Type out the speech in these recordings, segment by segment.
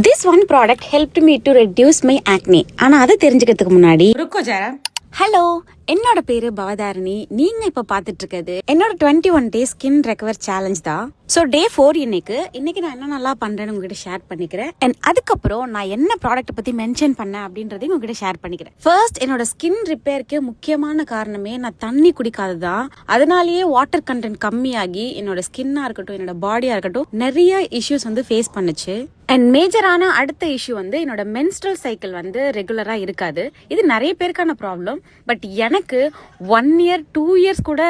This one product helped me to reduce my acne. ஆனா அதை தெரிஞ்சுக்கிறதுக்கு முன்னாடி ஹலோ, என்னோட பேரு பவதாரணி. நீங்க இப்ப பாத்துட்டு இருக்கிறது என்னோட 21 days ஸ்கின் ரெக்கவர் சேலஞ்ச் தான். ஸோ டே 4 இன்னைக்கு நான் என்ன நல்லா பண்றேன்னு உங்ககிட்ட ஷேர் பண்ணிக்கிறேன். அண்ட் அதுக்கப்புறம் நான் என்ன ப்ராடக்ட் பத்தி மென்ஷன் பண்ணேன் அப்படின்றதையும் உங்ககிட்ட ஷேர் பண்ணிக்கிறேன். ஃபர்ஸ்ட், என்னோட ஸ்கின் ரிப்பேருக்கு முக்கியமான காரணமே நான் தண்ணி குடிக்காததான். அதனாலேயே வாட்டர் கண்டென்ட் கம்மியாகி என்னோட ஸ்கின்னா இருக்கட்டும், என்னோட பாடியா இருக்கட்டும், நிறைய இஷ்யூஸ் வந்து ஃபேஸ் பண்ணுச்சு. அண்ட் மேஜரான அடுத்த இஷ்யூ வந்து என்னோட மென்ஸ்ட்ரல் சைக்கிள் வந்து ரெகுலரா இருக்காது. இது நிறைய பேருக்கான ப்ராப்ளம். பட் எனக்கு 1 year 2 years கூட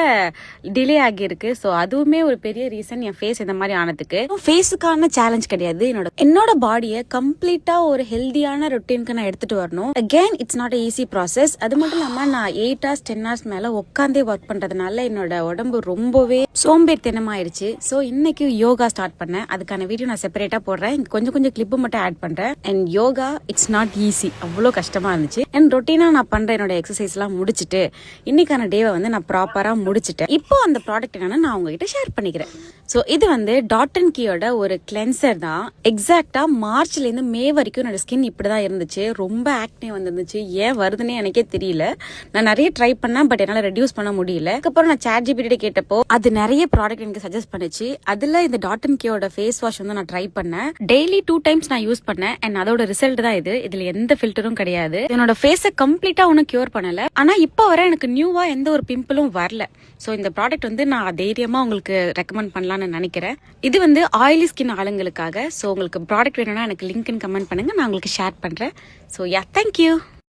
டிலே ஆகியிருக்கு. ஸோ அதுவுமே ஒரு பெரிய ரீசன் என் ஃபேஸ் இந்த மாதிரி ஆனதுக்கு. ஃபேஸுக்கான சேலஞ்ச் கிடையாது, என்னோட பாடியை கம்ப்ளீட்டா ஒரு ஹெல்தியான ரொட்டீனுக்கு நான் எடுத்துட்டு வரணும். Again it's not easy process. அது மட்டும் இல்லாம நான் 8 hours 10 hours மேல உட்காந்தே ஒர்க் பண்றதுனால என்னோட உடம்பு ரொம்பவே சோம்பேறித்தனமாயிருச்சு. ஸோ இன்னைக்கு யோகா ஸ்டார்ட் பண்ணேன். அதுக்கான வீடியோ நான் செப்பரேட்டா போடுறேன். கொஞ்சம் கிளிப்பு மட்டும் ஆட் பண்றேன். And yoga it's not easy, அவ்வளோ கஷ்டமா இருந்துச்சு. அண்ட் ரொட்டீனா நான் பண்ற என்னோட எக்ஸசைஸ் எல்லாம் முடிச்சுட்டு இன்னைக்கான டேவை வந்து நான் ப்ராப்பரா முடிச்சுட்டேன். இப்போ அந்த ப்ராடக்ட் என்னன்னா நான் உங்ககிட்ட ஷேர் பண்ணிக்கிறேன். ஸோ இது வந்து டாட் அண்ட் கீயோட ஒரு கிளென்சர் தான். எக்ஸாக்டா மார்ச்ல இருந்து மே வரைக்கும் என்னோட ஸ்கின் இப்படிதான் இருந்துச்சு. ரொம்ப ஆக்னே வந்துருந்துச்சு. ஏன் வருதுன்னே எனக்கே தெரியல. நான் நிறைய ட்ரை பண்ணேன், பட் என்னால ரெடியூஸ் பண்ண முடியல. அதுக்கப்புறம் நான் ChatGPT கேட்டப்போ அது நிறைய ப்ராடக்ட் எனக்கு சஜஸ்ட் பண்ணுச்சு. அதுல இந்த டாட் அண்ட் கீயோட ஃபேஸ் வாஷ் வந்து நான் ட்ரை பண்ணேன். டெய்லி 2 times நான் யூஸ் பண்ணேன். அண்ட் அதோட ரிசல்ட் தான் இது. இதுல எந்த ஃபில்டரும் கிடையாது. என்னோட ஃபேஸை கம்ப்ளீட்டா ஒன்னும் கியூர் பண்ணல. ஆனா இப்போ வர எனக்கு நியூவா எந்த ஒரு பிம்பிளும் வரல. சோ இந்த ப்ராடக்ட் வந்து நான் தைரியமா உங்களுக்கு ரெக்கமெண்ட் பண்ணலாம்னு நினைக்கிறேன். இது வந்து ஆயிலி ஸ்கின் ஆளுங்களுக்காக. சோ உங்களுக்கு ப்ராடக்ட் வேணும்னா எனக்கு லிங்க் கமெண்ட் பண்ணுங்க, நான் உங்களுக்கு ஷேர் பண்றேன். So yeah, thank you.